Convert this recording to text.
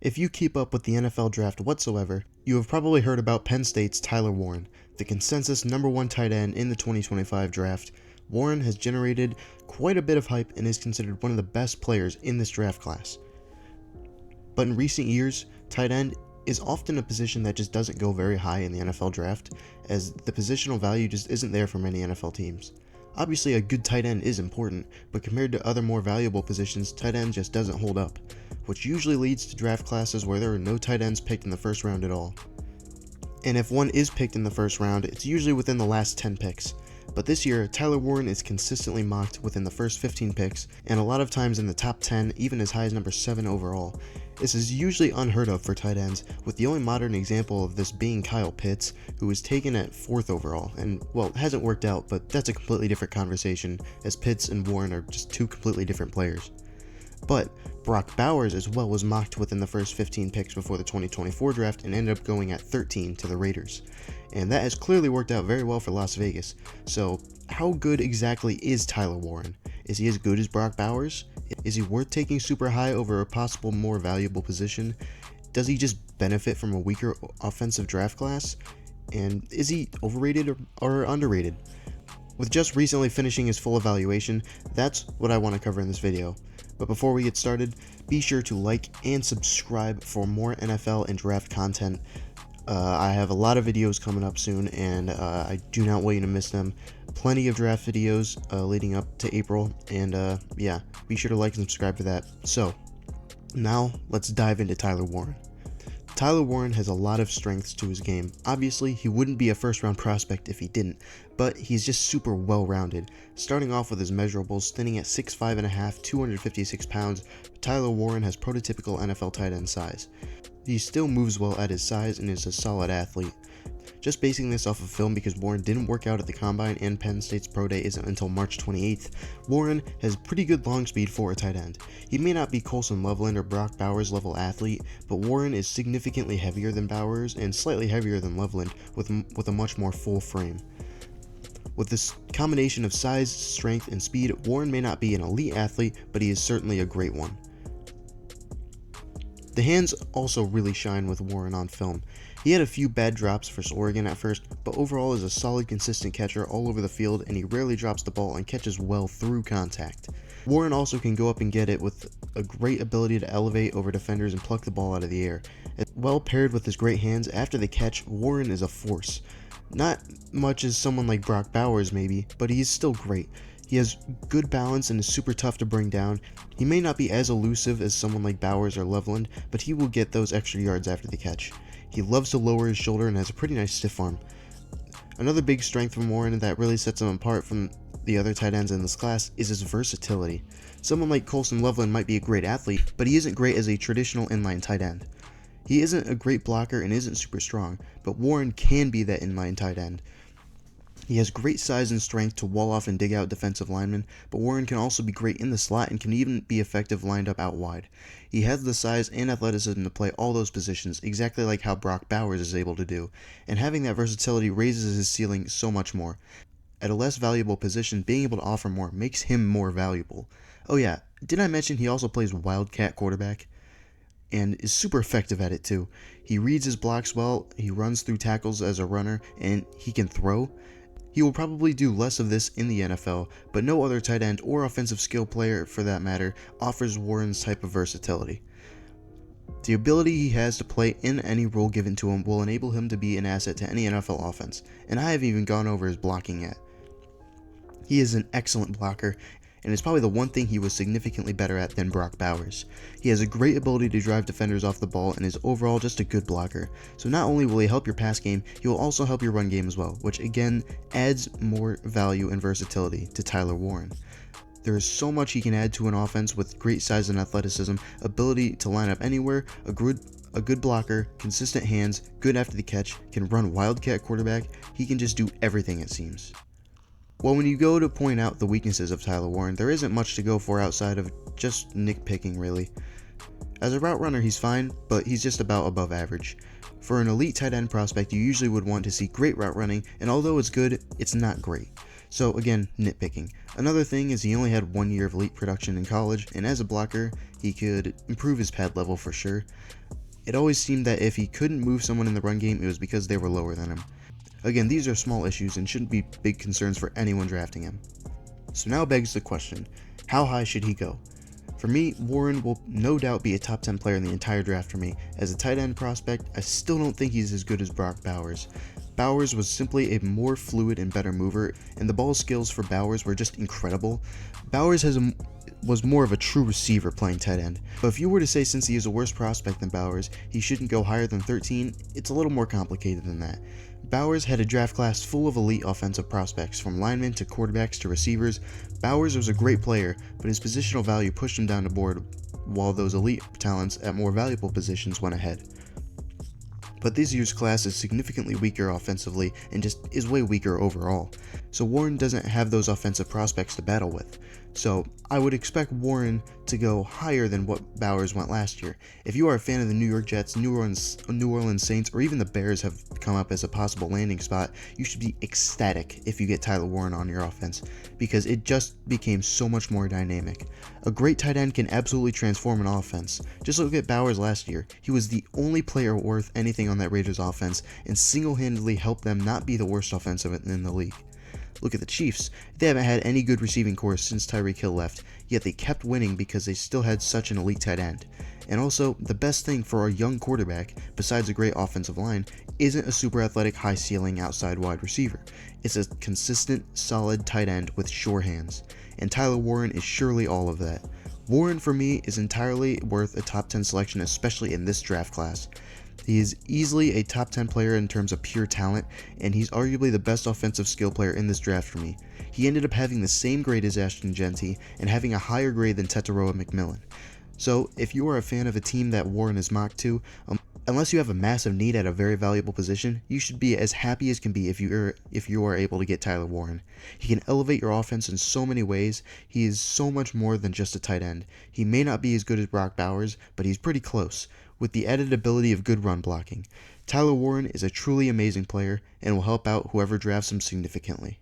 If you keep up with the NFL draft whatsoever, you have probably heard about Penn State's Tyler Warren, the consensus #1 tight end in the 2025 draft. Warren has generated quite a bit of hype and is considered one of the best players in this draft class. But in recent years, tight end is often a position that just doesn't go very high in the NFL draft, as the positional value just isn't there for many NFL teams. Obviously, a good tight end is important, but compared to other more valuable positions, tight end just doesn't hold up, which usually leads to draft classes where there are no tight ends picked in the first round at all. And if one is picked in the first round, it's usually within the last 10 picks. But this year, Tyler Warren is consistently mocked within the first 15 picks, and a lot of times in the top 10, even as high as number 7 overall. This is usually unheard of for tight ends, with the only modern example of this being Kyle Pitts, who was taken at 4th overall, and well, it hasn't worked out, but that's a completely different conversation, as Pitts and Warren are just two completely different players. But Brock Bowers as well was mocked within the first 15 picks before the 2024 draft and ended up going at 13 to the Raiders. And that has clearly worked out very well for Las Vegas. So how good exactly is Tyler Warren? Is he as good as Brock Bowers? Is he worth taking super high over a possible more valuable position? Does he just benefit from a weaker offensive draft class? And is he overrated or underrated? With just recently finishing his full evaluation, that's what I want to cover in this video. But before we get started, be sure to like and subscribe for more NFL and draft content. I have a lot of videos coming up soon, and I do not want you to miss them. Plenty of draft videos leading up to April, and yeah, be sure to like and subscribe for that. So, now let's dive into Tyler Warren. Tyler Warren has a lot of strengths to his game. Obviously, he wouldn't be a first-round prospect if he didn't, but he's just super well-rounded. Starting off with his measurables, standing at 6'5½", 256 pounds, Tyler Warren has prototypical NFL tight end size. He still moves well at his size and is a solid athlete. Just basing this off of film because Warren didn't work out at the Combine and Penn State's Pro Day isn't until March 28th, Warren has pretty good long speed for a tight end. He may not be Colson Loveland or Brock Bowers level athlete, but Warren is significantly heavier than Bowers and slightly heavier than Loveland with a much more full frame. With this combination of size, strength, and speed, Warren may not be an elite athlete, but he is certainly a great one. The hands also really shine with Warren on film. He had a few bad drops for Oregon at first, but overall is a solid, consistent catcher all over the field, and he rarely drops the ball and catches well through contact. Warren also can go up and get it with a great ability to elevate over defenders and pluck the ball out of the air. Well paired with his great hands, after the catch, Warren is a force. Not much as someone like Brock Bowers maybe, but he is still great. He has good balance and is super tough to bring down. He may not be as elusive as someone like Bowers or Loveland, but he will get those extra yards after the catch. He loves to lower his shoulder and has a pretty nice stiff arm. Another big strength from Warren that really sets him apart from the other tight ends in this class is his versatility. Someone like Colson Loveland might be a great athlete, but he isn't great as a traditional inline tight end. He isn't a great blocker and isn't super strong, but Warren can be that inline tight end. He has great size and strength to wall off and dig out defensive linemen, but Warren can also be great in the slot and can even be effective lined up out wide. He has the size and athleticism to play all those positions, exactly like how Brock Bowers is able to do, and having that versatility raises his ceiling so much more. At a less valuable position, being able to offer more makes him more valuable. Oh yeah, did I mention he also plays wildcat quarterback? And is super effective at it too. He reads his blocks well, he runs through tackles as a runner, and he can throw. He will probably do less of this in the NFL, but no other tight end or offensive skill player, for that matter, offers Warren's type of versatility. The ability he has to play in any role given to him will enable him to be an asset to any NFL offense, and I haven't even gone over his blocking yet. He is an excellent blocker, and is probably the one thing he was significantly better at than Brock Bowers. He has a great ability to drive defenders off the ball and is overall just a good blocker. So not only will he help your pass game, he will also help your run game as well, which again adds more value and versatility to Tyler Warren. There is so much he can add to an offense with great size and athleticism, ability to line up anywhere, a good blocker, consistent hands, good after the catch, can run wildcat quarterback. He can just do everything, it seems. Well, when you go to point out the weaknesses of Tyler Warren, there isn't much to go for outside of just nitpicking, really. As a route runner, he's fine, but he's just about above average. For an elite tight end prospect, you usually would want to see great route running, and although it's good, it's not great. So again, nitpicking. Another thing is he only had 1 year of elite production in college, and as a blocker, he could improve his pad level for sure. It always seemed that if he couldn't move someone in the run game, it was because they were lower than him. Again, these are small issues and shouldn't be big concerns for anyone drafting him. So now begs the question, how high should he go? For me, Warren will no doubt be a top 10 player in the entire draft for me. As a tight end prospect, I still don't think he's as good as Brock Bowers. Bowers was simply a more fluid and better mover, and the ball skills for Bowers were just incredible. Bowers was more of a true receiver playing tight end. But if you were to say since he is a worse prospect than Bowers, he shouldn't go higher than 13, it's a little more complicated than that. Bowers had a draft class full of elite offensive prospects, from linemen to quarterbacks to receivers. Bowers was a great player, but his positional value pushed him down the board, while those elite talents at more valuable positions went ahead. But this year's class is significantly weaker offensively and just is way weaker overall. So Warren doesn't have those offensive prospects to battle with. So I would expect Warren to go higher than what Bowers went last year. If you are a fan of the New York Jets, New Orleans Saints, or even the Bears have come up as a possible landing spot, you should be ecstatic if you get Tyler Warren on your offense, because it just became so much more dynamic. A great tight end can absolutely transform an offense. Just look at Bowers last year. He was the only player worth anything on that Raiders offense and single-handedly helped them not be the worst offensive in the league. Look at the Chiefs. They haven't had any good receiving corps since Tyreek Hill left, yet they kept winning because they still had such an elite tight end. And also, the best thing for a young quarterback, besides a great offensive line, isn't a super athletic, high ceiling outside wide receiver. It's a consistent, solid tight end with sure hands. And Tyler Warren is surely all of that. Warren, for me, is entirely worth a top 10 selection, especially in this draft class. He is easily a top 10 player in terms of pure talent, and he's arguably the best offensive skill player in this draft for me. He ended up having the same grade as Ashton Jeanty and having a higher grade than Tetairoa McMillan. So if you are a fan of a team that Warren is mocked to, unless you have a massive need at a very valuable position, you should be as happy as can be if you are able to get Tyler Warren. He can elevate your offense in so many ways. He is so much more than just a tight end. He may not be as good as Brock Bowers, but he's pretty close, with the added ability of good run blocking. Tyler Warren is a truly amazing player and will help out whoever drafts him significantly.